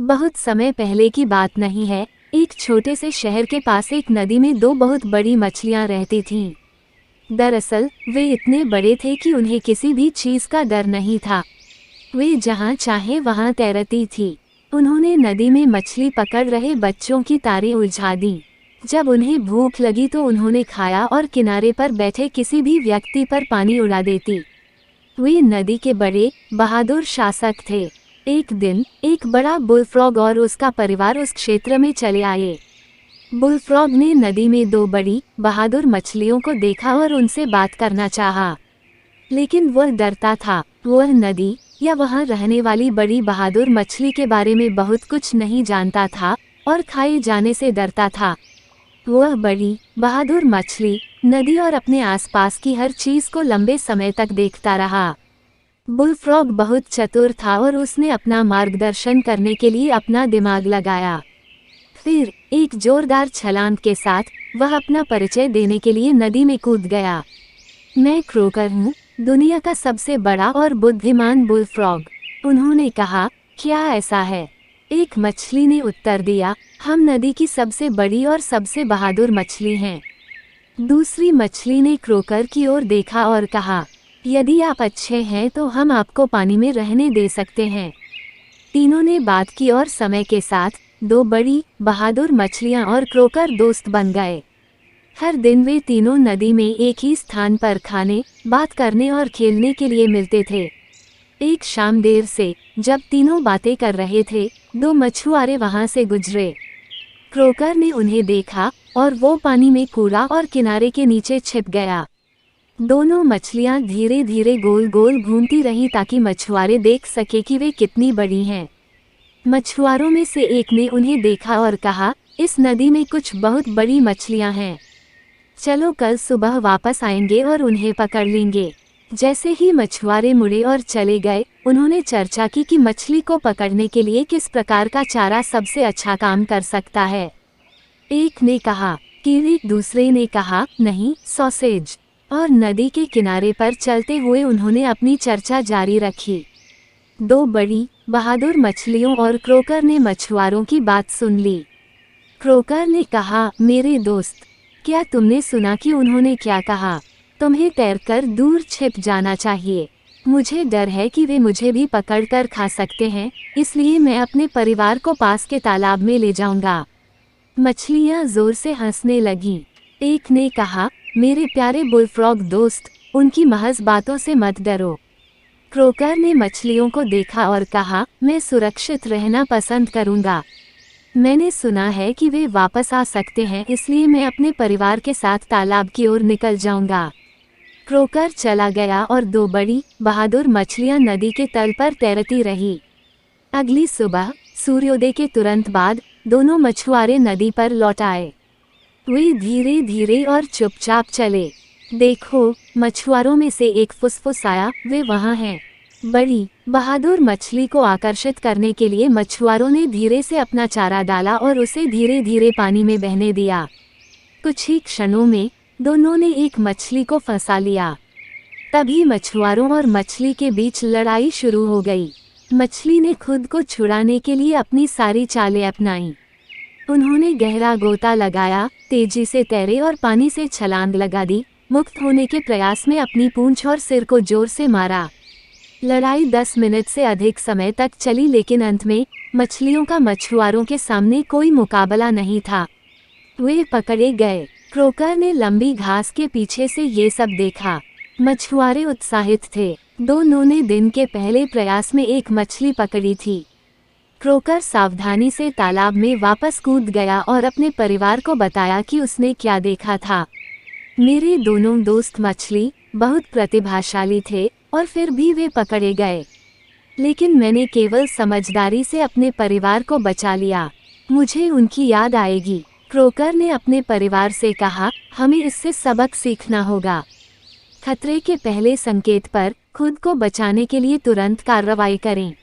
बहुत समय पहले की बात नहीं है। एक छोटे से शहर के पास एक नदी में दो बहुत बड़ी मछलियां रहती थीं। दरअसल वे इतने बड़े थे कि उन्हें किसी भी चीज का डर नहीं था। वे जहां चाहे वहां तैरती थी। उन्होंने नदी में मछली पकड़ रहे बच्चों की तारें उलझा दी। जब उन्हें भूख लगी तो उन्होंने खाया और किनारे पर बैठे किसी भी व्यक्ति पर पानी उड़ा देती। वे नदी के बड़े बहादुर शासक थे। एक दिन एक बड़ा बुलफ्रॉग और उसका परिवार उस क्षेत्र में चले आए। बुलफ्रॉग ने नदी में दो बड़ी बहादुर मछलियों को देखा और उनसे बात करना चाहा, लेकिन वह डरता था। वह नदी या वहां रहने वाली बड़ी बहादुर मछली के बारे में बहुत कुछ नहीं जानता था और खाए जाने से डरता था। वह बड़ी बहादुर मछली नदी और अपने आसपास की हर चीज को लंबे समय तक देखता रहा। बुलफ्रॉग बहुत चतुर था और उसने अपना मार्गदर्शन करने के लिए अपना दिमाग लगाया। फिर एक जोरदार छलांग के साथ वह अपना परिचय देने के लिए नदी में कूद गया। मैं क्रोकर हूँ, दुनिया का सबसे बड़ा और बुद्धिमान बुलफ्रॉग, उन्होंने कहा। क्या ऐसा है? एक मछली ने उत्तर दिया, हम नदी की सबसे बड़ी और सबसे बहादुर मछली हैं। दूसरी मछली ने क्रोकर की ओर देखा और कहा, यदि आप अच्छे हैं तो हम आपको पानी में रहने दे सकते हैं। तीनों ने बात की और समय के साथ दो बड़ी बहादुर मछलियां और क्रोकर दोस्त बन गए। हर दिन वे तीनों नदी में एक ही स्थान पर खाने, बात करने और खेलने के लिए मिलते थे। एक शाम देर से जब तीनों बातें कर रहे थे, दो मछुआरे वहां से गुजरे। क्रोकर ने उन्हें देखा और वो पानी में कूदा और किनारे के नीचे छिप गया। दोनों मछलियां धीरे धीरे गोल गोल घूमती रहीं ताकि मछुआरे देख सके कि वे कितनी बड़ी हैं। मछुआरों में से एक ने उन्हें देखा और कहा, इस नदी में कुछ बहुत बड़ी मछलियां हैं। चलो कल सुबह वापस आएंगे और उन्हें पकड़ लेंगे। जैसे ही मछुआरे मुड़े और चले गए, उन्होंने चर्चा की कि मछली को पकड़ने के लिए किस प्रकार का चारा सबसे अच्छा काम कर सकता है। एक ने कहा कीड़ी, दूसरे ने कहा नहीं, सॉसेज। और नदी के किनारे पर चलते हुए उन्होंने अपनी चर्चा जारी रखी। दो बड़ी बहादुर मछलियों और क्रोकर ने मछुआरों की बात सुन ली। क्रोकर ने कहा, मेरे दोस्त, क्या तुमने सुना कि उन्होंने क्या कहा? तुम्हें तैरकर दूर छिप जाना चाहिए। मुझे डर है कि वे मुझे भी पकड़कर खा सकते हैं, इसलिए मैं अपने परिवार को पास के तालाब में ले जाऊंगा। मछलियां जोर से हंसने लगीं। एक ने कहा, मेरे प्यारे बुलफ्रॉग दोस्त, उनकी महज बातों से मत डरो। क्रोकर ने मछलियों को देखा और कहा, मैं सुरक्षित रहना पसंद करूंगा। मैंने सुना है कि वे वापस आ सकते हैं, इसलिए मैं अपने परिवार के साथ तालाब की ओर निकल जाऊंगा। क्रोकर चला गया और दो बड़ी बहादुर मछलियां नदी के तल पर तैरती रही। अगली सुबह सूर्योदय के तुरंत बाद दोनों मछुआरे नदी पर लौट आए। वे धीरे धीरे और चुपचाप चले। देखो, मछुआरों में से एक फुसफुसाया, वे वहाँ हैं। बड़ी बहादुर मछली को आकर्षित करने के लिए मछुआरों ने धीरे से अपना चारा डाला और उसे धीरे धीरे पानी में बहने दिया। कुछ ही क्षणों में दोनों ने एक मछली को फंसा लिया। तभी मछुआरों और मछली के बीच लड़ाई शुरू हो गई। मछली ने खुद को छुड़ाने के लिए अपनी सारी चालें अपनाई। उन्होंने गहरा गोता लगाया, तेजी से तैरे और पानी से छलांग लगा दी। मुक्त होने के प्रयास में अपनी पूंछ और सिर को जोर से मारा। लड़ाई 10 मिनट से अधिक समय तक चली, लेकिन अंत में मछलियों का मछुआरों के सामने कोई मुकाबला नहीं था। वे पकड़े गए। क्रोकर ने लंबी घास के पीछे से ये सब देखा। मछुआरे उत्साहित थे। दोनों ने दिन के पहले प्रयास में एक मछली पकड़ी थी। क्रोकर सावधानी से तालाब में वापस कूद गया और अपने परिवार को बताया कि उसने क्या देखा था। मेरे दोनों दोस्त मछली बहुत प्रतिभाशाली थे और फिर भी वे पकड़े गए, लेकिन मैंने केवल समझदारी से अपने परिवार को बचा लिया। मुझे उनकी याद आएगी। क्रोकर ने अपने परिवार से कहा, हमें इससे सबक सीखना होगा। खतरे के पहले संकेत पर खुद को बचाने के लिए तुरंत कार्रवाई करें।